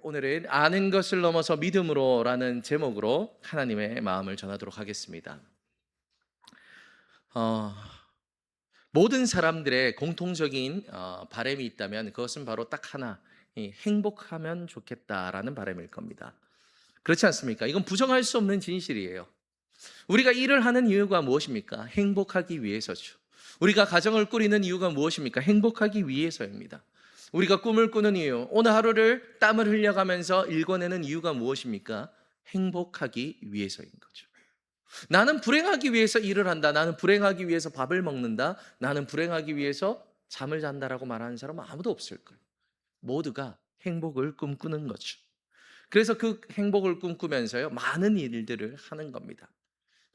오늘은 아는 것을 넘어서 믿음으로라는 제목으로 하나님의 마음을 전하도록 하겠습니다. 어, 모든 사람들의 공통적인 바람이 있다면 그것은 바로 딱 하나, 이 행복하면 좋겠다라는 바람일 겁니다. 그렇지 않습니까? 이건 부정할 수 없는 진실이에요. 우리가 일을 하는 이유가 무엇입니까? 행복하기 위해서죠. 우리가 가정을 꾸리는 이유가 무엇입니까? 행복하기 위해서입니다. 우리가 꿈을 꾸는 이유, 오늘 하루를 땀을 흘려가면서 일궈내는 이유가 무엇입니까? 행복하기 위해서인 거죠. 나는 불행하기 위해서 일을 한다. 나는 불행하기 위해서 밥을 먹는다. 나는 불행하기 위해서 잠을 잔다라고 말하는 사람은 아무도 없을 거예요. 모두가 행복을 꿈꾸는 거죠. 그래서 그 행복을 꿈꾸면서요, 많은 일들을 하는 겁니다.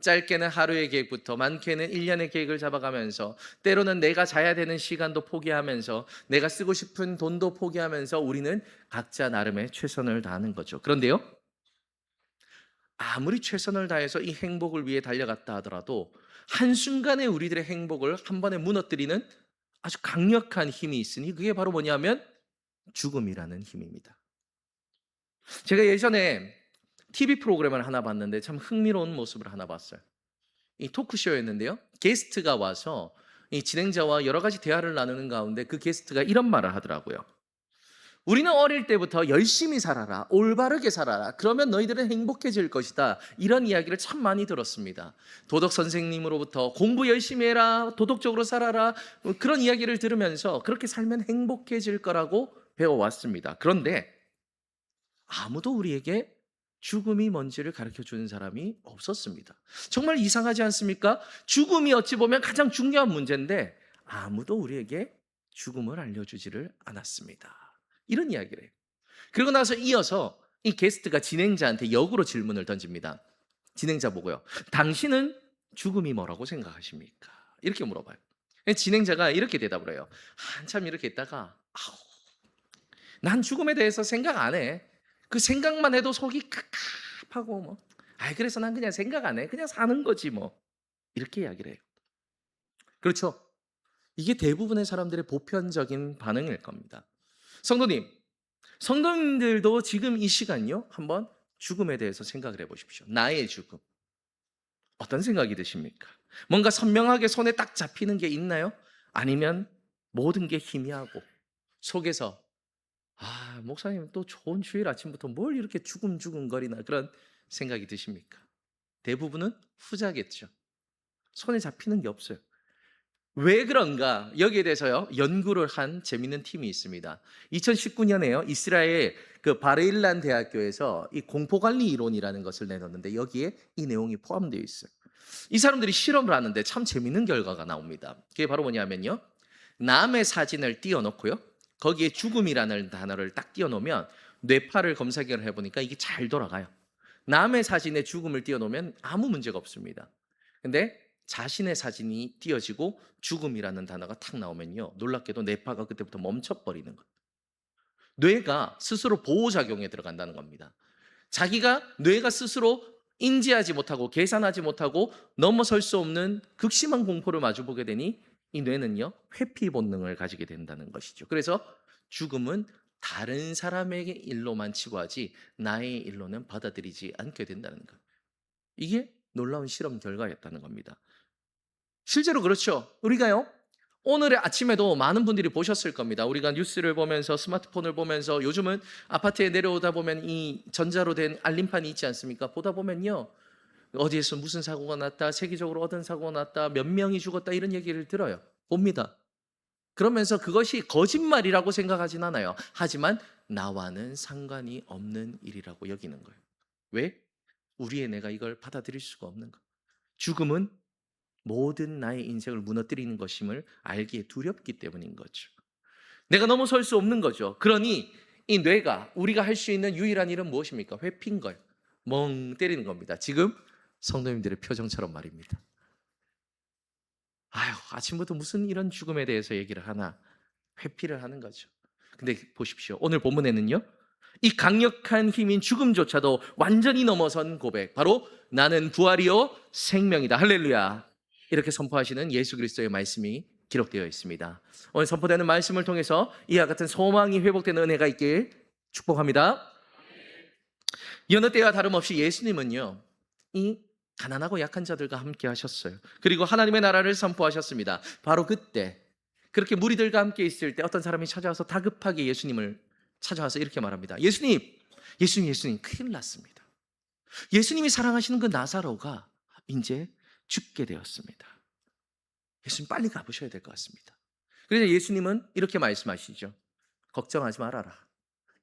짧게는 하루의 계획부터 많게는 1년의 계획을 잡아가면서 때로는 내가 자야 되는 시간도 포기하면서 내가 쓰고 싶은 돈도 포기하면서 우리는 각자 나름의 최선을 다하는 거죠. 그런데요, 아무리 최선을 다해서 이 행복을 위해 달려갔다 하더라도 한순간에 우리들의 행복을 한 번에 무너뜨리는 아주 강력한 힘이 있으니 그게 바로 뭐냐면 죽음이라는 힘입니다. 제가 예전에 TV 프로그램을 하나 봤는데 참 흥미로운 모습을 하나 봤어요. 이 토크쇼였는데요. 게스트가 와서 이 진행자와 여러 가지 대화를 나누는 가운데 그 게스트가 이런 말을 하더라고요. 우리는 어릴 때부터 열심히 살아라, 올바르게 살아라, 그러면 너희들은 행복해질 것이다, 이런 이야기를 참 많이 들었습니다. 도덕 선생님으로부터 공부 열심히 해라, 도덕적으로 살아라, 그런 이야기를 들으면서 그렇게 살면 행복해질 거라고 배워왔습니다. 그런데 아무도 우리에게 죽음이 뭔지를 가르쳐 주는 사람이 없었습니다. 정말 이상하지 않습니까? 죽음이 어찌 보면 가장 중요한 문제인데 아무도 우리에게 죽음을 알려주지를 않았습니다. 이런 이야기를 해요. 그리고 나서 이어서 이 게스트가 진행자한테 역으로 질문을 던집니다. 진행자 보고요. 당신은 죽음이 뭐라고 생각하십니까? 이렇게 물어봐요. 진행자가 이렇게 대답을 해요. 한참 이렇게 있다가 난 죽음에 대해서 생각 안 해. 그 생각만 해도 속이 깝깝하고 뭐. 그래서 난 그냥 생각 안 해. 그냥 사는 거지 뭐. 이렇게 이야기를 해요. 그렇죠? 이게 대부분의 사람들의 보편적인 반응일 겁니다. 성도님, 성도님들도 지금 이 시간요, 한번 죽음에 대해서 생각을 해보십시오. 나의 죽음. 어떤 생각이 드십니까? 뭔가 선명하게 손에 딱 잡히는 게 있나요? 아니면 모든 게 희미하고 속에서 목사님 또 좋은 주일 아침부터 뭘 이렇게 주근주근거리나 그런 생각이 드십니까? 대부분은 후자겠죠. 손에 잡히는 게 없어요. 왜 그런가? 여기에 대해서요, 연구를 한 재밌는 팀이 있습니다. 2019년에요, 이스라엘 그 바르일란 대학교에서 이 공포관리 이론이라는 것을 내놓는데 여기에 이 내용이 포함되어 있어요. 이 사람들이 실험을 하는데 참 재밌는 결과가 나옵니다. 그게 바로 뭐냐면요, 남의 사진을 띄워놓고요, 거기에 죽음이라는 단어를 딱 띄워놓으면 뇌파를 검사기를 해보니까 이게 잘 돌아가요. 남의 사진에 죽음을 띄워놓으면 아무 문제가 없습니다. 근데 자신의 사진이 띄어지고 죽음이라는 단어가 탁 나오면요, 놀랍게도 뇌파가 그때부터 멈춰버리는 거예요. 뇌가 스스로 보호작용에 들어간다는 겁니다. 자기가 뇌가 스스로 인지하지 못하고 계산하지 못하고 넘어설 수 없는 극심한 공포를 마주보게 되니 이 뇌는요, 회피 본능을 가지게 된다는 것이죠. 그래서 죽음은 다른 사람에게 일로만 치부하지 나의 일로는 받아들이지 않게 된다는 것. 이게 놀라운 실험 결과였다는 겁니다. 실제로 그렇죠. 우리가요, 오늘 아침에도 많은 분들이 보셨을 겁니다. 우리가 뉴스를 보면서 스마트폰을 보면서 요즘은 아파트에 내려오다 보면 이 전자로 된 알림판이 있지 않습니까? 보다 보면요, 어디에서 무슨 사고가 났다, 세계적으로 어떤 사고가 났다, 몇 명이 죽었다, 이런 얘기를 들어요. 봅니다. 그러면서 그것이 거짓말이라고 생각하진 않아요. 하지만 나와는 상관이 없는 일이라고 여기는 거예요. 왜? 우리의 내가 이걸 받아들일 수가 없는 거예요. 죽음은 모든 나의 인생을 무너뜨리는 것임을 알기에 두렵기 때문인 거죠. 내가 넘어설 수 없는 거죠. 그러니 이 뇌가 우리가 할 수 있는 유일한 일은 무엇입니까? 회피인 거예요. 멍 때리는 겁니다. 지금 성도님들의 표정처럼 말입니다. 아침부터 무슨 이런 죽음에 대해서 얘기를 하나, 회피를 하는 거죠. 근데 보십시오. 오늘 본문에는요, 이 강력한 힘인 죽음조차도 완전히 넘어선 고백, 바로 나는 부활이요 생명이다, 할렐루야, 이렇게 선포하시는 예수 그리스도의 말씀이 기록되어 있습니다. 오늘 선포되는 말씀을 통해서 이와 같은 소망이 회복되는 은혜가 있길 축복합니다. 여느 때와 다름없이 예수님은요, 이 가난하고 약한 자들과 함께 하셨어요. 그리고 하나님의 나라를 선포하셨습니다. 바로 그때 그렇게 무리들과 함께 있을 때 어떤 사람이 찾아와서 다급하게 예수님을 찾아와서 이렇게 말합니다. 예수님 큰일 났습니다. 예수님이 사랑하시는 그 나사로가 이제 죽게 되었습니다. 예수님 빨리 가보셔야 될 것 같습니다. 그래서 예수님은 이렇게 말씀하시죠. 걱정하지 말아라.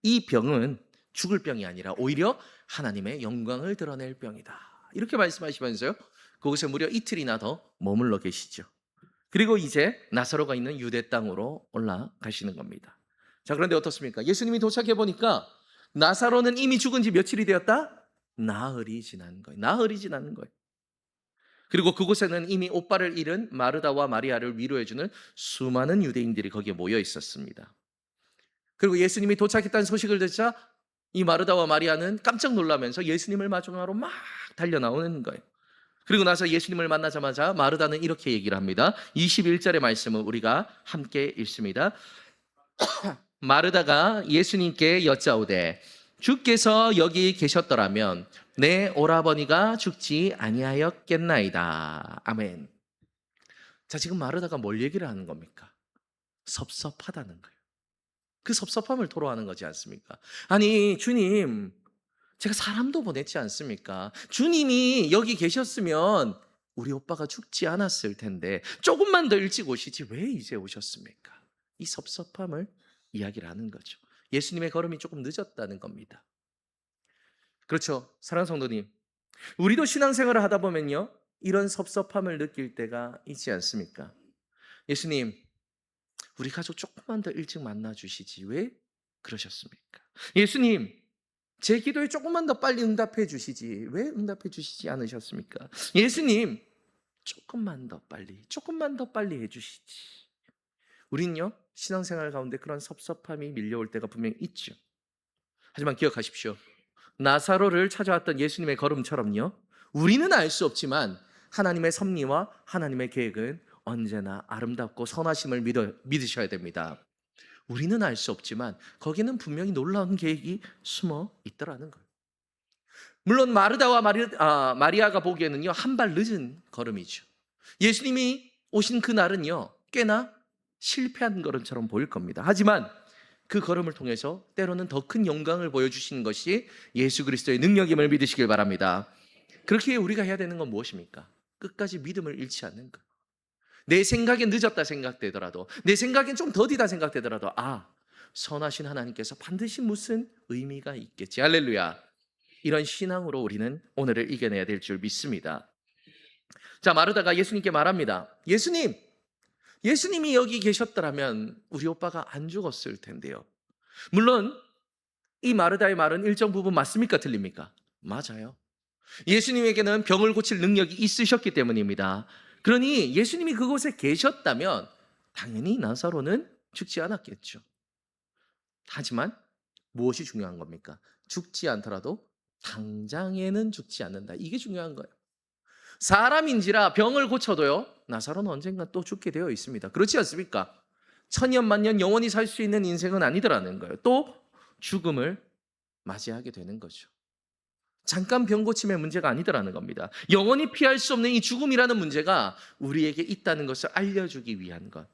이 병은 죽을 병이 아니라 오히려 하나님의 영광을 드러낼 병이다. 이렇게 말씀하시면서요, 그곳에 무려 이틀이나 더 머물러 계시죠. 그리고 이제 나사로가 있는 유대 땅으로 올라가시는 겁니다. 자, 그런데 어떻습니까? 예수님이 도착해 보니까 나사로는 이미 죽은 지 며칠이 되었다? 나흘이 지난 거예요. 그리고 그곳에는 이미 오빠를 잃은 마르다와 마리아를 위로해주는 수많은 유대인들이 거기에 모여 있었습니다. 그리고 예수님이 도착했다는 소식을 듣자 이 마르다와 마리아는 깜짝 놀라면서 예수님을 마중하러 막 달려나오는 거예요. 그리고 나서 예수님을 만나자마자 마르다는 이렇게 얘기를 합니다. 21절의 말씀을 우리가 함께 읽습니다. 마르다가 예수님께 여짜오되 주께서 여기 계셨더라면 내 오라버니가 죽지 아니하였겠나이다. 아멘. 자, 지금 마르다가 뭘 얘기를 하는 겁니까? 섭섭하다는 거예요. 그 섭섭함을 토로하는 거지 않습니까? 아니, 주님, 제가 사람도 보냈지 않습니까? 주님이 여기 계셨으면 우리 오빠가 죽지 않았을 텐데 조금만 더 일찍 오시지 왜 이제 오셨습니까? 이 섭섭함을 이야기를 하는 거죠. 예수님의 걸음이 조금 늦었다는 겁니다. 그렇죠. 사랑하는 성도님, 우리도 신앙생활을 하다 보면요, 이런 섭섭함을 느낄 때가 있지 않습니까? 예수님, 우리 가족 조금만 더 일찍 만나주시지 왜 그러셨습니까? 예수님, 제 기도에 조금만 더 빨리 응답해 주시지 왜 응답해 주시지 않으셨습니까? 예수님, 조금만 더 빨리 해주시지. 우린요, 신앙생활 가운데 그런 섭섭함이 밀려올 때가 분명히 있죠. 하지만 기억하십시오. 나사로를 찾아왔던 예수님의 걸음처럼요, 우리는 알 수 없지만 하나님의 섭리와 하나님의 계획은 언제나 아름답고 선하심을 믿으셔야 됩니다. 우리는 알 수 없지만 거기는 분명히 놀라운 계획이 숨어 있더라는 거예요. 물론 마르다와 마리아가 보기에는요, 한 발 늦은 걸음이죠. 예수님이 오신 그날은요, 꽤나 실패한 걸음처럼 보일 겁니다. 하지만 그 걸음을 통해서 때로는 더 큰 영광을 보여주시는 것이 예수 그리스도의 능력임을 믿으시길 바랍니다. 그렇게 우리가 해야 되는 건 무엇입니까? 끝까지 믿음을 잃지 않는 것. 내 생각엔 늦었다 생각되더라도, 내 생각엔 좀 더디다 생각되더라도, 선하신 하나님께서 반드시 무슨 의미가 있겠지. 할렐루야. 이런 신앙으로 우리는 오늘을 이겨내야 될 줄 믿습니다. 자, 마르다가 예수님께 말합니다. 예수님이 여기 계셨더라면 우리 오빠가 안 죽었을 텐데요. 물론 이 마르다의 말은 일정 부분 맞습니까? 틀립니까? 맞아요. 예수님에게는 병을 고칠 능력이 있으셨기 때문입니다. 그러니 예수님이 그곳에 계셨다면 당연히 나사로는 죽지 않았겠죠. 하지만 무엇이 중요한 겁니까? 죽지 않더라도 당장에는 죽지 않는다. 이게 중요한 거예요. 사람인지라 병을 고쳐도요, 나사로는 언젠가 또 죽게 되어 있습니다. 그렇지 않습니까? 천년 만년 영원히 살 수 있는 인생은 아니더라는 거예요. 또 죽음을 맞이하게 되는 거죠. 잠깐 병 고침의 문제가 아니더라는 겁니다. 영원히 피할 수 없는 이 죽음이라는 문제가 우리에게 있다는 것을 알려주기 위한 것.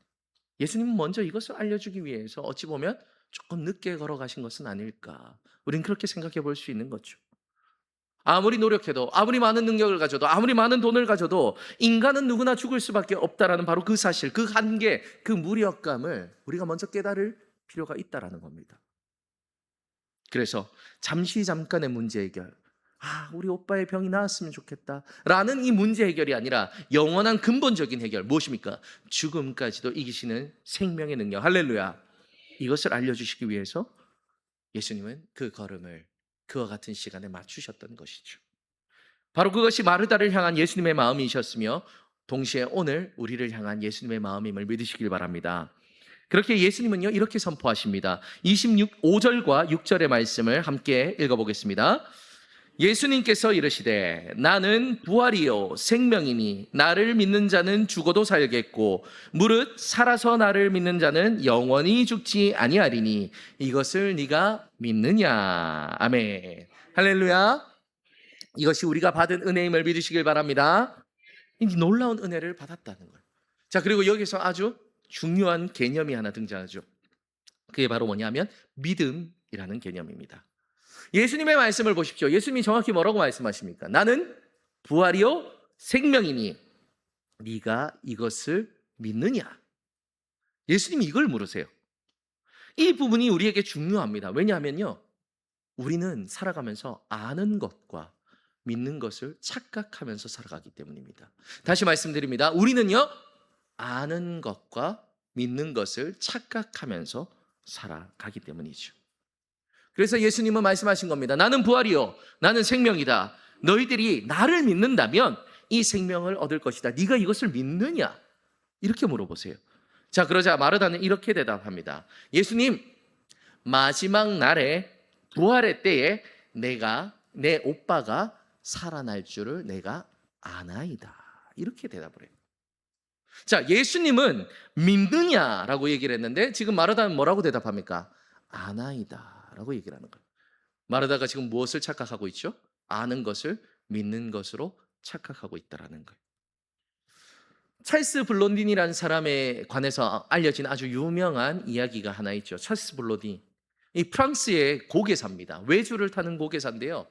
예수님은 먼저 이것을 알려주기 위해서 어찌 보면 조금 늦게 걸어가신 것은 아닐까. 우린 그렇게 생각해 볼 수 있는 거죠. 아무리 노력해도, 아무리 많은 능력을 가져도, 아무리 많은 돈을 가져도 인간은 누구나 죽을 수밖에 없다라는 바로 그 사실, 그 한계, 그 무력감을 우리가 먼저 깨달을 필요가 있다라는 겁니다. 그래서 잠깐의 문제 해결, 우리 오빠의 병이 나았으면 좋겠다 라는 이 문제 해결이 아니라 영원한 근본적인 해결, 무엇입니까? 죽음까지도 이기시는 생명의 능력, 할렐루야. 이것을 알려주시기 위해서 예수님은 그 걸음을 그와 같은 시간에 맞추셨던 것이죠. 바로 그것이 마르다를 향한 예수님의 마음이셨으며 동시에 오늘 우리를 향한 예수님의 마음임을 믿으시길 바랍니다. 그렇게 예수님은요, 이렇게 선포하십니다. 5절과 6절의 말씀을 함께 읽어보겠습니다. 예수님께서 이르시되 나는 부활이요 생명이니 나를 믿는 자는 죽어도 살겠고 무릇 살아서 나를 믿는 자는 영원히 죽지 아니하리니 이것을 네가 믿느냐. 아멘. 할렐루야. 이것이 우리가 받은 은혜임을 믿으시길 바랍니다. 이 놀라운 은혜를 받았다는 거예요. 자, 그리고 여기서 아주 중요한 개념이 하나 등장하죠. 그게 바로 뭐냐면 믿음이라는 개념입니다. 예수님의 말씀을 보십시오. 예수님이 정확히 뭐라고 말씀하십니까? 나는 부활이요 생명이니 네가 이것을 믿느냐? 예수님이 이걸 물으세요. 이 부분이 우리에게 중요합니다. 왜냐하면요, 우리는 살아가면서 아는 것과 믿는 것을 착각하면서 살아가기 때문입니다. 다시 말씀드립니다. 우리는요, 아는 것과 믿는 것을 착각하면서 살아가기 때문이죠. 그래서 예수님은 말씀하신 겁니다. 나는 부활이요, 나는 생명이다. 너희들이 나를 믿는다면 이 생명을 얻을 것이다. 네가 이것을 믿느냐? 이렇게 물어보세요. 자, 그러자 마르다는 이렇게 대답합니다. 예수님, 마지막 날에 부활의 때에 내 오빠가 살아날 줄을 내가 아나이다. 이렇게 대답을 해요. 자, 예수님은 믿느냐라고 얘기를 했는데 지금 마르다는 뭐라고 대답합니까? 아나이다라고 얘기를 하는 거예요. 마르다가 지금 무엇을 착각하고 있죠? 아는 것을 믿는 것으로 착각하고 있다라는 거예요. 찰스 블론딘이라는 사람에 관해서 알려진 아주 유명한 이야기가 하나 있죠. 찰스 블론딘, 이 프랑스의 고개사입니다. 외주를 타는 고개사인데요.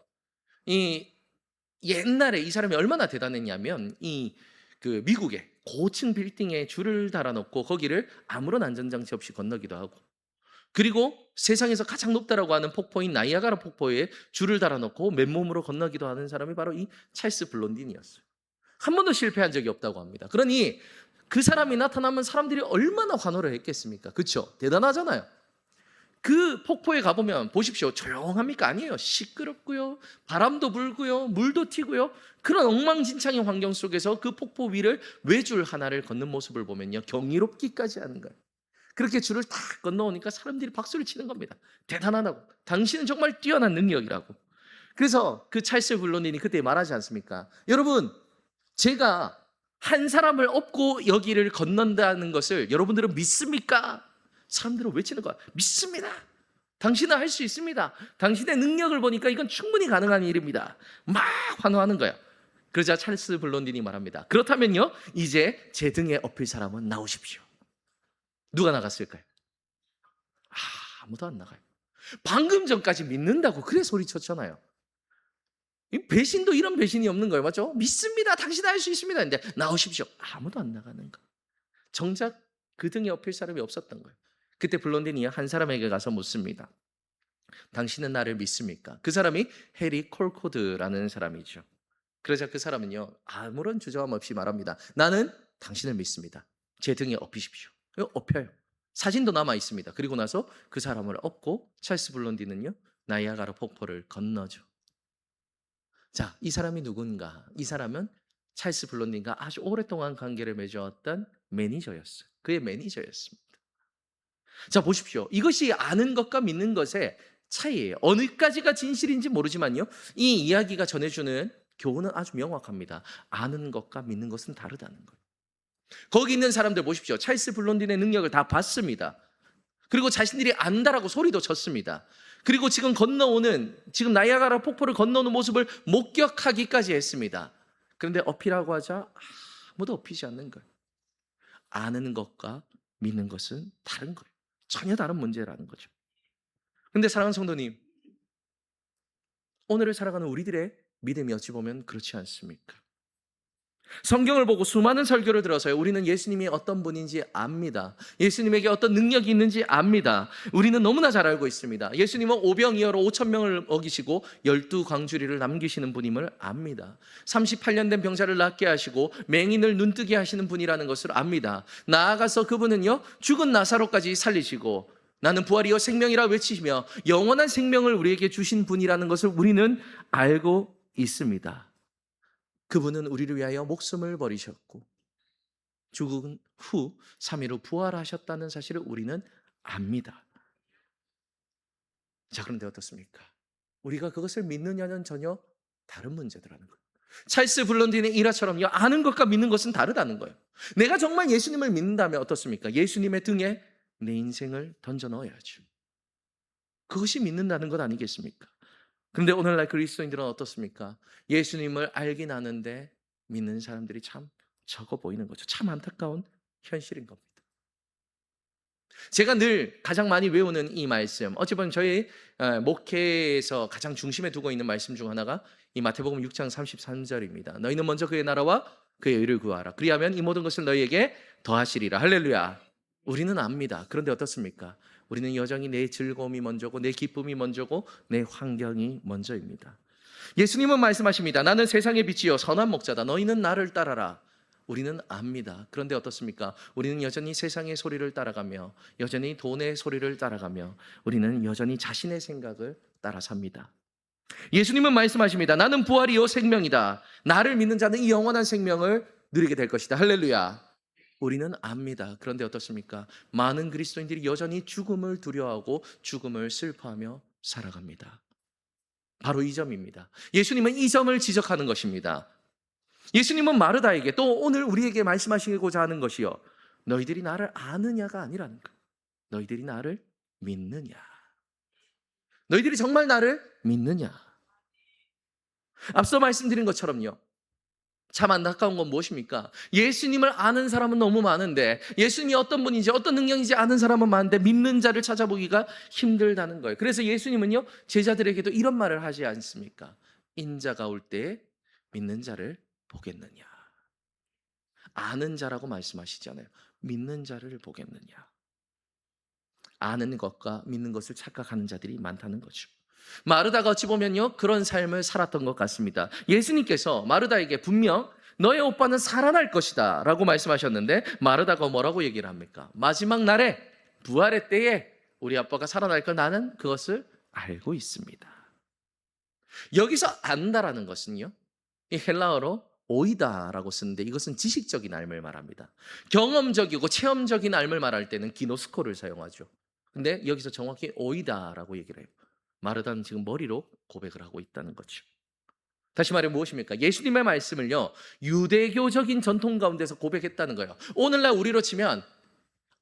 이 옛날에 이 사람이 얼마나 대단했냐면 그 미국의 고층 빌딩에 줄을 달아놓고 거기를 아무런 안전장치 없이 건너기도 하고, 그리고 세상에서 가장 높다라고 하는 폭포인 나이아가라 폭포에 줄을 달아놓고 맨몸으로 건너기도 하는 사람이 바로 이 찰스 블론딘이었어요. 한 번도 실패한 적이 없다고 합니다. 그러니 그 사람이 나타나면 사람들이 얼마나 환호를 했겠습니까? 그렇죠? 대단하잖아요. 그 폭포에 가보면 보십시오. 조용합니까? 아니에요. 시끄럽고요, 바람도 불고요, 물도 튀고요. 그런 엉망진창의 환경 속에서 그 폭포 위를 외줄 하나를 걷는 모습을 보면요, 경이롭기까지 하는 거예요. 그렇게 줄을 탁 건너오니까 사람들이 박수를 치는 겁니다. 대단하다고. 당신은 정말 뛰어난 능력이라고. 그래서 그 찰스 블론딘이 그때 말하지 않습니까? 여러분, 제가 한 사람을 업고 여기를 건넌다는 것을 여러분들은 믿습니까? 사람들은 외치는 거야. 믿습니다. 당신은 할 수 있습니다. 당신의 능력을 보니까 이건 충분히 가능한 일입니다. 막 환호하는 거야. 그러자 찰스 블론딘이 말합니다. 그렇다면요, 이제 제 등에 업힐 사람은 나오십시오. 누가 나갔을까요? 아무도 안 나가요. 방금 전까지 믿는다고 그래 소리쳤잖아요. 배신도 이런 배신이 없는 거예요. 맞죠? 믿습니다. 당신 할 수 있습니다. 근데 나오십시오. 아무도 안 나가는 거. 정작 그 등에 업힐 사람이 없었던 거예요. 그때 블론딘이 한 사람에게 가서 묻습니다. 당신은 나를 믿습니까? 그 사람이 해리 콜코드라는 사람이죠. 그러자 그 사람은요, 아무런 주저함 없이 말합니다. 나는 당신을 믿습니다. 제 등에 업히십시오. 업혀요. 사진도 남아 있습니다. 그리고 나서 그 사람을 업고 찰스 블론딘은요, 나이아가라 폭포를 건너죠. 자, 이 사람이 누군가? 이 사람은 찰스 블론딘과 아주 오랫동안 관계를 맺어왔던 매니저였어요. 그의 매니저였습니다. 자, 보십시오. 이것이 아는 것과 믿는 것의 차이예요. 어느까지가 진실인지 모르지만요, 이 이야기가 전해주는 교훈은 아주 명확합니다. 아는 것과 믿는 것은 다르다는 거예요. 거기 있는 사람들 보십시오. 찰스 블론딘의 능력을 다 봤습니다. 그리고 자신들이 안다라고 소리도 쳤습니다. 그리고 지금 나이아가라 폭포를 건너오는 모습을 목격하기까지 했습니다. 그런데 어필하고 하자 아무도 어필하지 않는 거예요. 아는 것과 믿는 것은 다른 거예요. 전혀 다른 문제라는 거죠. 그런데 사랑하는 성도님, 오늘을 살아가는 우리들의 믿음이 어찌 보면 그렇지 않습니까? 성경을 보고 수많은 설교를 들어서요, 우리는 예수님이 어떤 분인지 압니다. 예수님에게 어떤 능력이 있는지 압니다. 우리는 너무나 잘 알고 있습니다. 예수님은 오병이어로 5,000명을 먹이시고 12광주리를 남기시는 분임을 압니다. 38년 된 병자를 낫게 하시고 맹인을 눈뜨게 하시는 분이라는 것을 압니다. 나아가서 그분은요, 죽은 나사로까지 살리시고 나는 부활이요 생명이라 외치시며 영원한 생명을 우리에게 주신 분이라는 것을 우리는 알고 있습니다. 그분은 우리를 위하여 목숨을 버리셨고 죽은 후 3일 후 부활하셨다는 사실을 우리는 압니다. 자, 그런데 어떻습니까? 우리가 그것을 믿느냐는 전혀 다른 문제더라는 거예요. 찰스 블론딘의 일화처럼요. 아는 것과 믿는 것은 다르다는 거예요. 내가 정말 예수님을 믿는다면 어떻습니까? 예수님의 등에 내 인생을 던져 넣어야죠. 그것이 믿는다는 것 아니겠습니까? 그런데 오늘날 그리스도인들은 어떻습니까? 예수님을 알긴 아는데 믿는 사람들이 참 적어 보이는 거죠. 참 안타까운 현실인 겁니다. 제가 늘 가장 많이 외우는 이 말씀, 어찌 보면 저희 목회에서 가장 중심에 두고 있는 말씀 중 하나가 이 마태복음 6장 33절입니다. 너희는 먼저 그의 나라와 그의 의를 구하라. 그리하면 이 모든 것을 너희에게 더하시리라. 할렐루야. 우리는 압니다. 그런데 어떻습니까? 우리는 여전히 내 즐거움이 먼저고 내 기쁨이 먼저고 내 환경이 먼저입니다. 예수님은 말씀하십니다. 나는 세상의 빛이요 선한 목자다. 너희는 나를 따라라. 우리는 압니다. 그런데 어떻습니까? 우리는 여전히 세상의 소리를 따라가며 여전히 돈의 소리를 따라가며 우리는 여전히 자신의 생각을 따라 삽니다. 예수님은 말씀하십니다. 나는 부활이요 생명이다. 나를 믿는 자는 이 영원한 생명을 누리게 될 것이다. 할렐루야. 우리는 압니다. 그런데 어떻습니까? 많은 그리스도인들이 여전히 죽음을 두려워하고 죽음을 슬퍼하며 살아갑니다. 바로 이 점입니다. 예수님은 이 점을 지적하는 것입니다. 예수님은 마르다에게 또 오늘 우리에게 말씀하시고자 하는 것이요. 너희들이 나를 아느냐가 아니라는 거예요. 너희들이 나를 믿느냐. 너희들이 정말 나를 믿느냐. 앞서 말씀드린 것처럼요. 참 안타까운 건 무엇입니까? 예수님을 아는 사람은 너무 많은데 예수님이 어떤 분인지 어떤 능력인지 아는 사람은 많은데 믿는 자를 찾아보기가 힘들다는 거예요. 그래서 예수님은요 제자들에게도 이런 말을 하지 않습니까? 인자가 올 때 믿는 자를 보겠느냐. 아는 자라고 말씀하시잖아요. 믿는 자를 보겠느냐. 아는 것과 믿는 것을 착각하는 자들이 많다는 거죠. 마르다가 어찌 보면요 그런 삶을 살았던 것 같습니다. 예수님께서 마르다에게 분명 너의 오빠는 살아날 것이다 라고 말씀하셨는데 마르다가 뭐라고 얘기를 합니까? 마지막 날에 부활의 때에 우리 아빠가 살아날 걸 나는 그것을 알고 있습니다. 여기서 안다라는 것은요 이 헬라어로 오이다라고 쓰는데 이것은 지식적인 알을 말합니다. 경험적이고 체험적인 알을 말할 때는 기노스코를 사용하죠. 근데 여기서 정확히 오이다라고 얘기를 해요. 마르다는 지금 머리로 고백을 하고 있다는 거죠. 다시 말해 무엇입니까? 예수님의 말씀을요 유대교적인 전통 가운데서 고백했다는 거예요. 오늘날 우리로 치면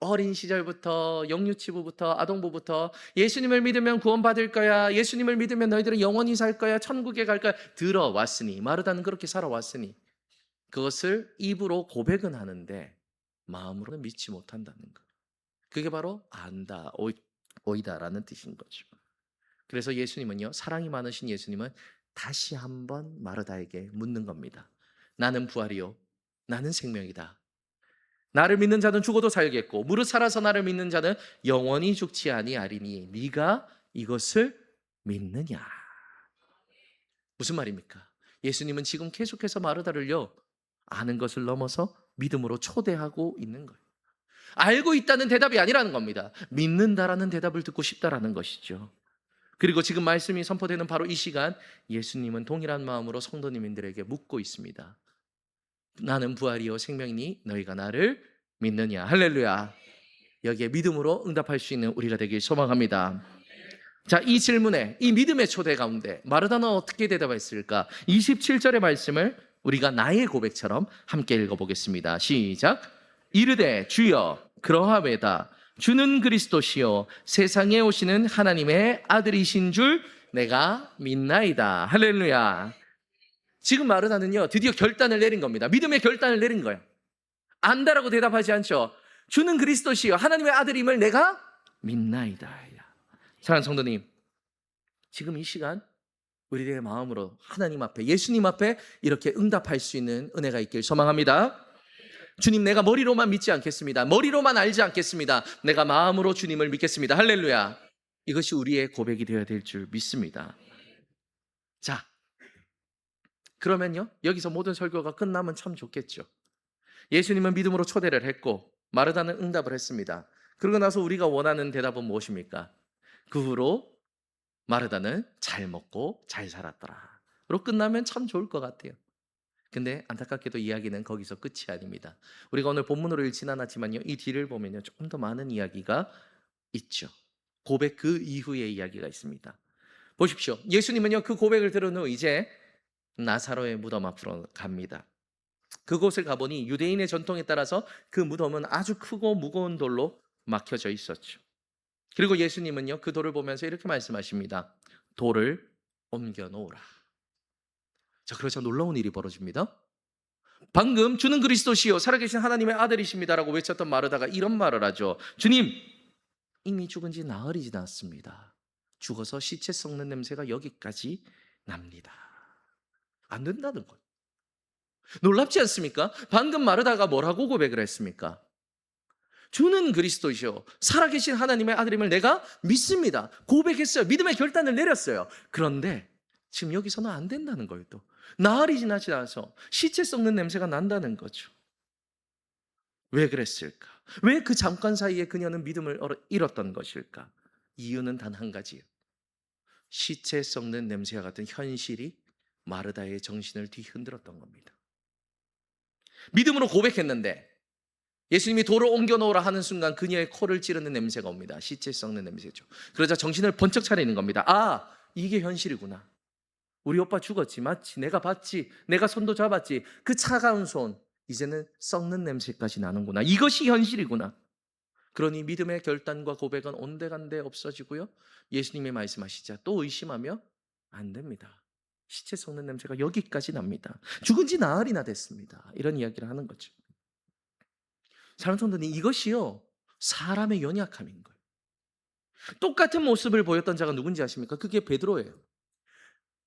어린 시절부터 영유치부부터 아동부부터 예수님을 믿으면 구원받을 거야, 예수님을 믿으면 너희들은 영원히 살 거야, 천국에 갈 거야 들어왔으니, 마르다는 그렇게 살아왔으니 그것을 입으로 고백은 하는데 마음으로는 믿지 못한다는 거. 그게 바로 안다, 오이다라는 뜻인 거죠. 그래서 예수님은요 사랑이 많으신 예수님은 다시 한번 마르다에게 묻는 겁니다. 나는 부활이요 나는 생명이다. 나를 믿는 자는 죽어도 살겠고 무릇 살아서 나를 믿는 자는 영원히 죽지 아니하리니 네가 이것을 믿느냐. 무슨 말입니까? 예수님은 지금 계속해서 마르다를요 아는 것을 넘어서 믿음으로 초대하고 있는 거예요. 알고 있다는 대답이 아니라는 겁니다. 믿는다라는 대답을 듣고 싶다라는 것이죠. 그리고 지금 말씀이 선포되는 바로 이 시간 예수님은 동일한 마음으로 성도님들에게 묻고 있습니다. 나는 부활이요 생명이니 너희가 나를 믿느냐. 할렐루야. 여기에 믿음으로 응답할 수 있는 우리가 되길 소망합니다. 자, 이 질문에 이 믿음의 초대 가운데 마르다는 어떻게 대답했을까? 27절의 말씀을 우리가 나의 고백처럼 함께 읽어보겠습니다. 시작. 이르되 주여 그러하외다. 주는 그리스도시요 세상에 오시는 하나님의 아들이신 줄 내가 믿나이다. 할렐루야. 지금 마르다는요 드디어 결단을 내린 겁니다. 믿음의 결단을 내린 거예요. 안다라고 대답하지 않죠. 주는 그리스도시요 하나님의 아들임을 내가 믿나이다. 사랑하는 성도님, 지금 이 시간 우리의 마음으로 하나님 앞에 예수님 앞에 이렇게 응답할 수 있는 은혜가 있길 소망합니다. 주님, 내가 머리로만 믿지 않겠습니다. 머리로만 알지 않겠습니다. 내가 마음으로 주님을 믿겠습니다. 할렐루야. 이것이 우리의 고백이 되어야 될 줄 믿습니다. 자, 그러면요 여기서 모든 설교가 끝나면 참 좋겠죠. 예수님은 믿음으로 초대를 했고 마르다는 응답을 했습니다. 그러고 나서 우리가 원하는 대답은 무엇입니까? 그 후로 마르다는 잘 먹고 잘 살았더라 로 끝나면 참 좋을 것 같아요. 근데 안타깝게도 이야기는 거기서 끝이 아닙니다. 우리가 오늘 본문으로 읽진 않았지만요 이 뒤를 보면요 조금 더 많은 이야기가 있죠. 고백 그 이후의 이야기가 있습니다. 보십시오. 예수님은요 그 고백을 들은 후 이제 나사로의 무덤 앞으로 갑니다. 그곳을 가보니 유대인의 전통에 따라서 그 무덤은 아주 크고 무거운 돌로 막혀져 있었죠. 그리고 예수님은요, 그 돌을 보면서 이렇게 말씀하십니다. 돌을 옮겨 놓으라. 자, 그러자 놀라운 일이 벌어집니다. 방금 주는 그리스도시요 살아계신 하나님의 아들이십니다라고 외쳤던 마르다가 이런 말을 하죠. 주님, 이미 죽은 지 나흘이 지났습니다. 죽어서 시체 썩는 냄새가 여기까지 납니다. 안 된다는 거예요. 놀랍지 않습니까? 방금 마르다가 뭐라고 고백을 했습니까? 주는 그리스도시요 살아계신 하나님의 아들임을 내가 믿습니다. 고백했어요. 믿음의 결단을 내렸어요. 그런데 지금 여기서는 안 된다는 거예요. 또 나흘이 지나지 않아서 시체 썩는 냄새가 난다는 거죠. 왜 그랬을까? 왜 그 잠깐 사이에 그녀는 믿음을 잃었던 것일까? 이유는 단 한 가지예요. 시체 썩는 냄새와 같은 현실이 마르다의 정신을 뒤흔들었던 겁니다. 믿음으로 고백했는데 예수님이 돌을 옮겨 놓으라 하는 순간 그녀의 코를 찌르는 냄새가 옵니다. 시체 썩는 냄새죠. 그러자 정신을 번쩍 차리는 겁니다. 아, 이게 현실이구나. 우리 오빠 죽었지, 맞지? 내가 봤지, 내가 손도 잡았지. 그 차가운 손, 이제는 썩는 냄새까지 나는구나. 이것이 현실이구나. 그러니 믿음의 결단과 고백은 온데간데 없어지고요. 예수님이 말씀하시자 또 의심하며 안 됩니다. 시체 썩는 냄새가 여기까지 납니다. 죽은 지 나흘이나 됐습니다. 이런 이야기를 하는 거죠. 사랑하는 성도님, 이것이요 사람의 연약함인 거예요. 똑같은 모습을 보였던 자가 누군지 아십니까? 그게 베드로예요.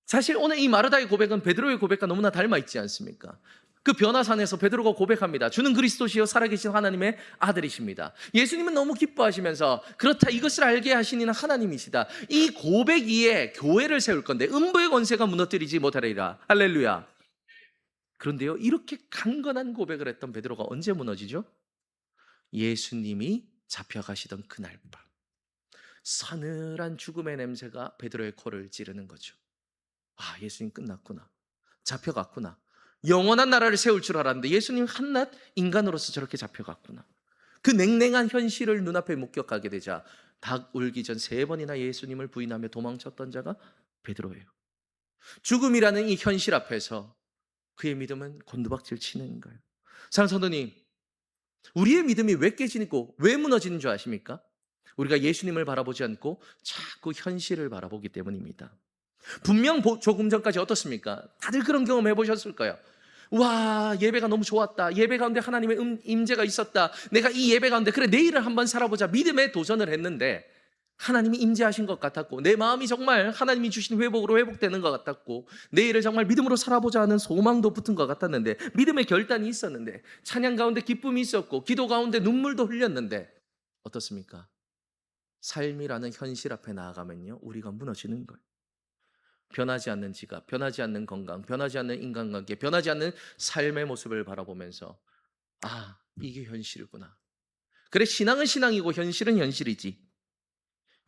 사실 오늘 이 마르다의 고백은 베드로의 고백과 너무나 닮아 있지 않습니까? 그 변화산에서 베드로가 고백합니다. 주는 그리스도시요 살아계신 하나님의 아들이십니다. 예수님은 너무 기뻐하시면서 그렇다, 이것을 알게 하신 이는 하나님이시다. 이 고백 위에 교회를 세울 건데 음부의 권세가 무너뜨리지 못하리라. 할렐루야. 그런데요, 이렇게 강건한 고백을 했던 베드로가 언제 무너지죠? 예수님이 잡혀가시던 그날 밤, 서늘한 죽음의 냄새가 베드로의 코를 찌르는 거죠. 아, 예수님 끝났구나. 잡혀갔구나. 영원한 나라를 세울 줄 알았는데 예수님 한낱 인간으로서 저렇게 잡혀갔구나. 그 냉랭한 현실을 눈앞에 목격하게 되자 닭 울기 전 3번이나 예수님을 부인하며 도망쳤던 자가 베드로예요. 죽음이라는 이 현실 앞에서 그의 믿음은 곤두박질 치는 거예요. 사랑하는 성도님, 우리의 믿음이 왜 깨지고 왜 무너지는 줄 아십니까? 우리가 예수님을 바라보지 않고 자꾸 현실을 바라보기 때문입니다. 분명 조금 전까지 어떻습니까? 다들 그런 경험 해보셨을 거예요. 와, 예배가 너무 좋았다. 예배 가운데 하나님의 임재가 있었다. 내가 이 예배 가운데 그래 내일을 한번 살아보자 믿음에 도전을 했는데 하나님이 임재하신 것 같았고 내 마음이 정말 하나님이 주신 회복으로 회복되는 것 같았고 내일을 정말 믿음으로 살아보자 하는 소망도 붙은 것 같았는데 믿음의 결단이 있었는데 찬양 가운데 기쁨이 있었고 기도 가운데 눈물도 흘렸는데 어떻습니까? 삶이라는 현실 앞에 나아가면요 우리가 무너지는 거예요. 변하지 않는 지갑, 변하지 않는 건강, 변하지 않는 인간관계, 변하지 않는 삶의 모습을 바라보면서 아, 이게 현실이구나. 그래, 신앙은 신앙이고 현실은 현실이지.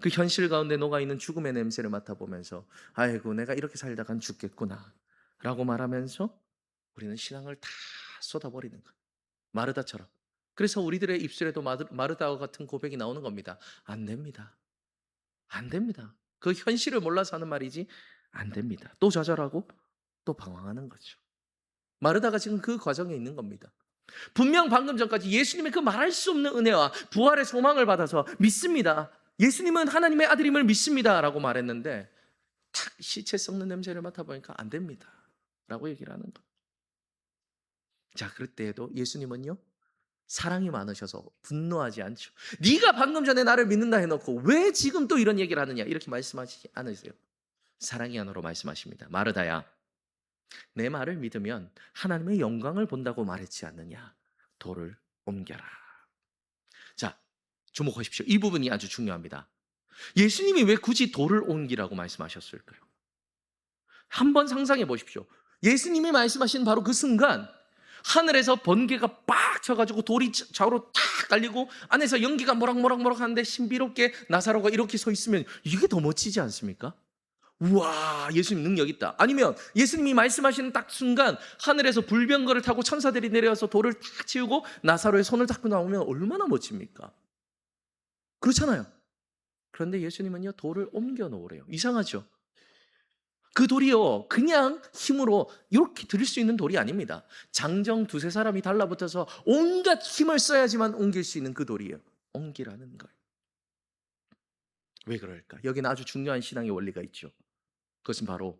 그 현실 가운데 녹아있는 죽음의 냄새를 맡아보면서 아이고 내가 이렇게 살다간 죽겠구나 라고 말하면서 우리는 신앙을 다 쏟아버리는 거예요. 마르다처럼. 그래서 우리들의 입술에도 마르다와 같은 고백이 나오는 겁니다. 안 됩니다. 안 됩니다. 그 현실을 몰라서 하는 말이지 안 됩니다. 또 좌절하고 또 방황하는 거죠. 마르다가 지금 그 과정에 있는 겁니다. 분명 방금 전까지 예수님의 그 말할 수 없는 은혜와 부활의 소망을 받아서 믿습니다. 예수님은 하나님의 아들임을 믿습니다 라고 말했는데 탁 시체 썩는 냄새를 맡아보니까 안 됩니다 라고 얘기를 하는 거예요. 자, 그럴 때에도 예수님은요 사랑이 많으셔서 분노하지 않죠. 네가 방금 전에 나를 믿는다 해놓고 왜 지금 또 이런 얘기를 하느냐 이렇게 말씀하시지 않으세요. 사랑의 안으로 말씀하십니다. 마르다야, 내 말을 믿으면 하나님의 영광을 본다고 말했지 않느냐. 돌을 옮겨라. 자, 주목하십시오. 이 부분이 아주 중요합니다. 예수님이 왜 굳이 돌을 옮기라고 말씀하셨을까요? 한번 상상해 보십시오. 예수님이 말씀하신 바로 그 순간 하늘에서 번개가 빡 쳐가지고 돌이 좌우로 탁 깔리고 안에서 연기가 모락모락 하는데 신비롭게 나사로가 이렇게 서 있으면 이게 더 멋지지 않습니까? 우와, 예수님 능력 있다. 아니면 예수님이 말씀하시는 딱 순간 하늘에서 불병거를 타고 천사들이 내려와서 돌을 탁 치우고 나사로의 손을 잡고 나오면 얼마나 멋집니까? 그렇잖아요. 그런데 예수님은요 돌을 옮겨 놓으래요. 이상하죠? 그 돌이요 그냥 힘으로 이렇게 들을 수 있는 돌이 아닙니다. 장정 두세 사람이 달라붙어서 온갖 힘을 써야지만 옮길 수 있는 그 돌이에요. 옮기라는 거예요. 왜 그럴까? 여기는 아주 중요한 신앙의 원리가 있죠. 그것은 바로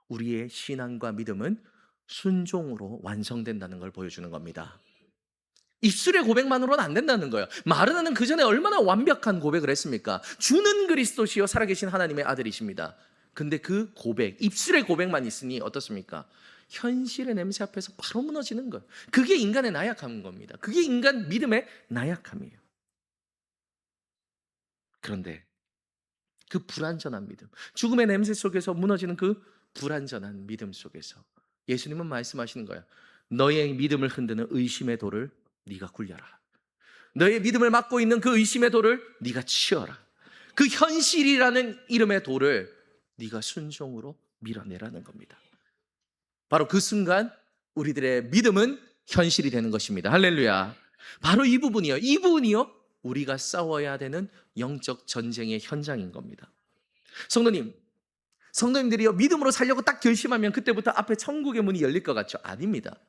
우리의 신앙과 믿음은 순종으로 완성된다는 걸 보여주는 겁니다. 입술의 고백만으로는 안 된다는 거예요. 마르다는 그 전에 얼마나 완벽한 고백을 했습니까? 주는 그리스도시요 살아계신 하나님의 아들이십니다. 근데 그 고백, 입술의 고백만 있으니 어떻습니까? 현실의 냄새 앞에서 바로 무너지는 거예요. 그게 인간의 나약함인 겁니다. 그게 인간 믿음의 나약함이에요. 그런데 그 불완전한 믿음, 죽음의 냄새 속에서 무너지는 그 불완전한 믿음 속에서 예수님은 말씀하시는 거예요. 너의 믿음을 흔드는 의심의 돌을 네가 굴려라. 너의 믿음을 막고 있는 그 의심의 돌을 네가 치어라. 그 현실이라는 이름의 돌을 네가 순종으로 밀어내라는 겁니다. 바로 그 순간 우리들의 믿음은 현실이 되는 것입니다. 할렐루야. 바로 이 부분이요. 이 부분이요. 우리가 싸워야 되는 영적 전쟁의 현장인 겁니다. 성도님들이요 믿음으로 살려고 딱 결심하면 그때부터 앞에 천국의 문이 열릴 것 같죠? 아닙니다.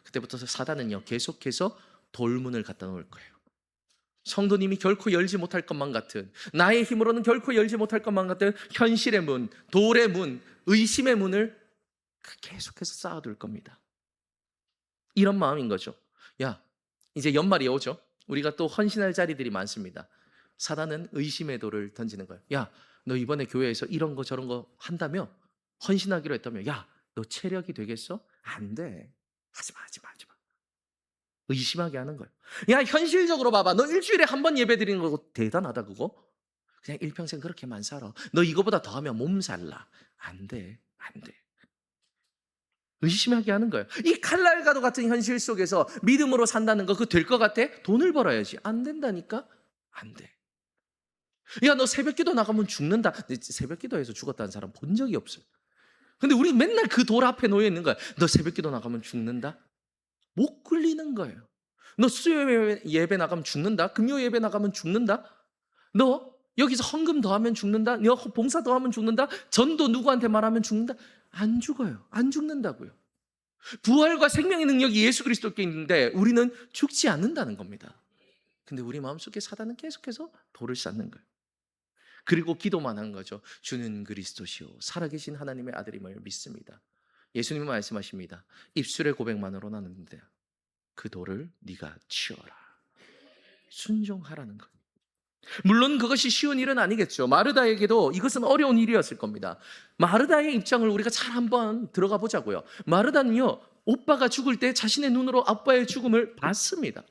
그때부터 사단은요 계속해서 돌문을 갖다 놓을 거예요. 성도님이 결코 열지 못할 것만 같은, 나의 힘으로는 결코 열지 못할 것만 같은 현실의 문, 돌의 문, 의심의 문을 계속해서 쌓아둘 겁니다. 이런 마음인 거죠. 야, 이제 연말이 오죠. 우리가 또 헌신할 자리들이 많습니다. 사단은 의심의 돌을 던지는 거예요. 야, 너 이번에 교회에서 이런 거 저런 거 한다며? 헌신하기로 했다며? 야, 너 체력이 되겠어? 안 돼. 하지 마. 의심하게 하는 거예요. 야, 현실적으로 봐봐. 너 일주일에 한 번 예배 드리는 거 대단하다 그거? 그냥 일평생 그렇게만 살아. 너 이거보다 더 하면 몸살나. 안 돼. 의심하게 하는 거예요. 이 칼날과도 같은 현실 속에서 믿음으로 산다는 거 그거 될 것 같아? 돈을 벌어야지. 안 된다니까? 안 돼. 야, 너 새벽기도 나가면 죽는다. 새벽기도에서 죽었다는 사람 본 적이 없어요. 근데 우리 맨날 그 돌 앞에 놓여 있는 거야. 너 새벽기도 나가면 죽는다? 못 굴리는 거예요. 너 수요 예배 나가면 죽는다? 금요 예배 나가면 죽는다? 너 여기서 헌금 더하면 죽는다? 너 봉사 더하면 죽는다? 전도 누구한테 말하면 죽는다? 안 죽어요. 안 죽는다고요. 부활과 생명의 능력이 예수 그리스도께 있는데 우리는 죽지 않는다는 겁니다. 근데 우리 마음속에 사단은 계속해서 돌을 쌓는 거예요. 그리고 기도만 하는 거죠. 주는 그리스도시요 살아계신 하나님의 아들임을 믿습니다. 예수님은 말씀하십니다. 입술의 고백만으로는 안 된다. 그 돌을 네가 치워라. 순종하라는 것. 물론 그것이 쉬운 일은 아니겠죠. 마르다에게도 이것은 어려운 일이었을 겁니다. 마르다의 입장을 우리가 잘 한번 들어가 보자고요. 마르다는요 오빠가 죽을 때 자신의 눈으로 아빠의 죽음을 봤습니다.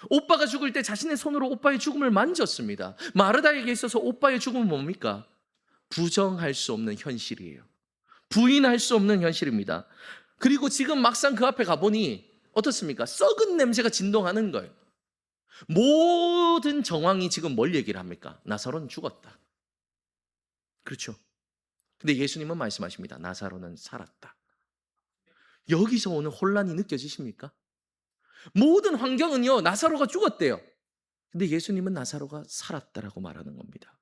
오빠가 죽을 때 자신의 손으로 오빠의 죽음을 만졌습니다. 마르다에게 있어서 오빠의 죽음은 뭡니까? 부정할 수 없는 현실이에요. 부인할 수 없는 현실입니다. 그리고 지금 막상 그 앞에 가보니 어떻습니까? 썩은 냄새가 진동하는 거예요. 모든 정황이 지금 뭘 얘기를 합니까? 나사로는 죽었다. 그렇죠? 근데 예수님은 말씀하십니다. 나사로는 살았다. 여기서 오는 혼란이 느껴지십니까? 모든 환경은요 나사로가 죽었대요. 근데 예수님은 나사로가 살았다라고 말하는 겁니다.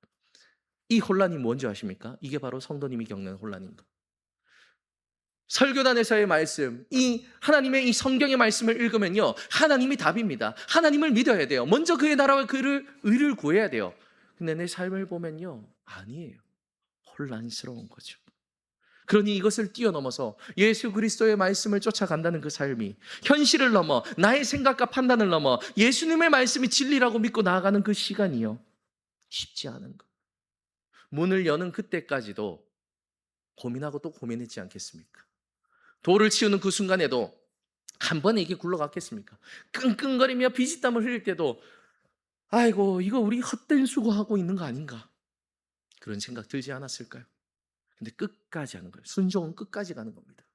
이 혼란이 뭔지 아십니까? 이게 바로 성도님이 겪는 혼란인 것. 설교단에서의 말씀, 이 하나님의 이 성경의 말씀을 읽으면요 하나님이 답입니다. 하나님을 믿어야 돼요. 먼저 그의 나라와 그를 의를 구해야 돼요. 근데 내 삶을 보면요 아니에요. 혼란스러운 거죠. 그러니 이것을 뛰어넘어서 예수 그리스도의 말씀을 쫓아간다는 그 삶이 현실을 넘어 나의 생각과 판단을 넘어 예수님의 말씀이 진리라고 믿고 나아가는 그 시간이요 쉽지 않은 것. 문을 여는 그때까지도 고민하고 또 고민했지 않겠습니까? 돌을 치우는 그 순간에도 한 번에 이게 굴러갔겠습니까? 끙끙거리며 비지땀을 흘릴 때도 아이고 이거 우리 헛된 수고하고 있는 거 아닌가? 그런 생각 들지 않았을까요? 근데 끝까지 하는 거예요. 순종은 끝까지 가는 겁니다.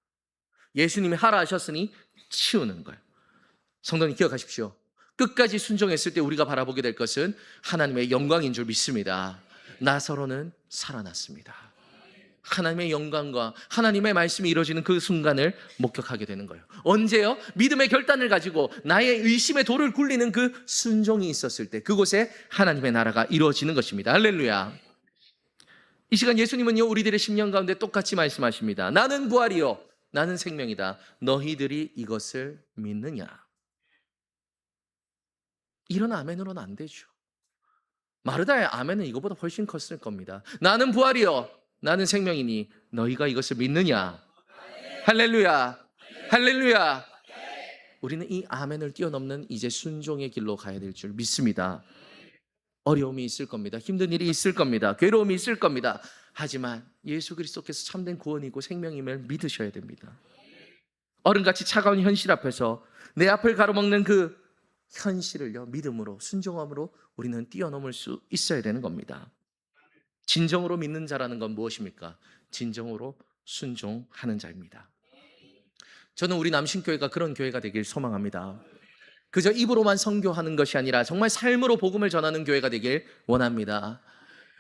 예수님이 하라 하셨으니 치우는 거예요. 성도님 기억하십시오. 끝까지 순종했을 때 우리가 바라보게 될 것은 하나님의 영광인 줄 믿습니다. 나사로는 살아났습니다. 하나님의 영광과 하나님의 말씀이 이루어지는 그 순간을 목격하게 되는 거예요. 언제요? 믿음의 결단을 가지고 나의 의심의 돌을 굴리는 그 순종이 있었을 때 그곳에 하나님의 나라가 이루어지는 것입니다. 할렐루야. 이 시간 예수님은요, 우리들의 심령 가운데 똑같이 말씀하십니다. 나는 부활이요, 나는 생명이다. 너희들이 이것을 믿느냐? 이런 아멘으로는 안 되죠. 마르다의 아멘은 이거보다 훨씬 컸을 겁니다. 나는 부활이요, 나는 생명이니 너희가 이것을 믿느냐? 할렐루야, 할렐루야. 우리는 이 아멘을 뛰어넘는 이제 순종의 길로 가야 될 줄 믿습니다. 어려움이 있을 겁니다. 힘든 일이 있을 겁니다. 괴로움이 있을 겁니다. 하지만 예수 그리스도께서 참된 구원이고 생명임을 믿으셔야 됩니다. 어른같이 차가운 현실 앞에서 내 앞을 가로막는 그 현실을요, 믿음으로, 순종함으로 우리는 뛰어넘을 수 있어야 되는 겁니다. 진정으로 믿는 자라는 건 무엇입니까? 진정으로 순종하는 자입니다. 저는 우리 남신교회가 그런 교회가 되길 소망합니다. 그저 입으로만 선교하는 것이 아니라 정말 삶으로 복음을 전하는 교회가 되길 원합니다.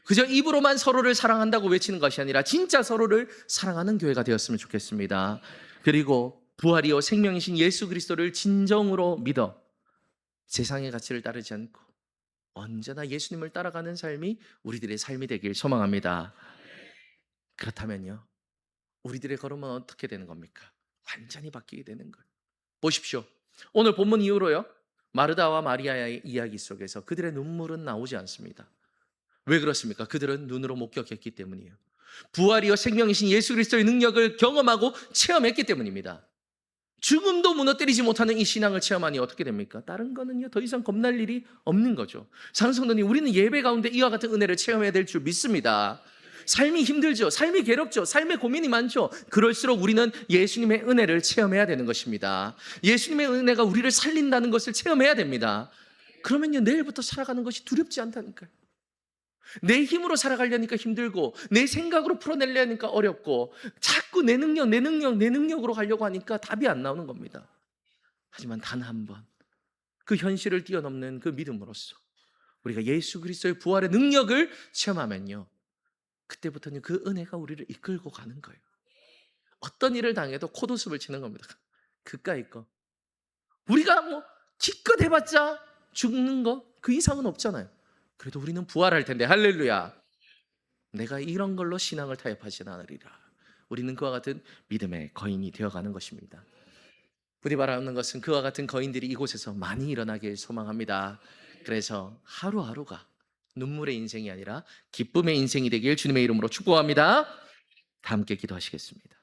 그저 입으로만 서로를 사랑한다고 외치는 것이 아니라 진짜 서로를 사랑하는 교회가 되었으면 좋겠습니다. 그리고 부활이요 생명이신 예수 그리스도를 진정으로 믿어 세상의 가치를 따르지 않고 언제나 예수님을 따라가는 삶이 우리들의 삶이 되길 소망합니다. 그렇다면요, 우리들의 걸음은 어떻게 되는 겁니까? 완전히 바뀌게 되는 거예요. 보십시오. 오늘 본문 이후로요, 마르다와 마리아의 이야기 속에서 그들의 눈물은 나오지 않습니다. 왜 그렇습니까? 그들은 눈으로 목격했기 때문이에요. 부활이요 생명이신 예수 그리스도의 능력을 경험하고 체험했기 때문입니다. 죽음도 무너뜨리지 못하는 이 신앙을 체험하니 어떻게 됩니까? 다른 거는요, 더 이상 겁날 일이 없는 거죠. 사랑하는 성도님, 우리는 예배 가운데 이와 같은 은혜를 체험해야 될 줄 믿습니다. 삶이 힘들죠. 삶이 괴롭죠. 삶에 고민이 많죠. 그럴수록 우리는 예수님의 은혜를 체험해야 되는 것입니다. 예수님의 은혜가 우리를 살린다는 것을 체험해야 됩니다. 그러면요, 내일부터 살아가는 것이 두렵지 않다니까요. 내 힘으로 살아가려니까 힘들고 내 생각으로 풀어내려니까 어렵고 자꾸 내 능력으로 가려고 하니까 답이 안 나오는 겁니다. 하지만 단 한 번 그 현실을 뛰어넘는 그 믿음으로써 우리가 예수 그리스도의 부활의 능력을 체험하면요, 그때부터는 그 은혜가 우리를 이끌고 가는 거예요. 어떤 일을 당해도 콧웃음을 치는 겁니다. 그까이 거. 우리가 기껏 해봤자 죽는 거 그 이상은 없잖아요. 그래도 우리는 부활할 텐데, 할렐루야. 내가 이런 걸로 신앙을 타협하지 않으리라. 우리는 그와 같은 믿음의 거인이 되어가는 것입니다. 부디 바라는 것은 그와 같은 거인들이 이곳에서 많이 일어나길 소망합니다. 그래서 하루하루가 눈물의 인생이 아니라 기쁨의 인생이 되길 주님의 이름으로 축복합니다. 다 함께 기도하시겠습니다.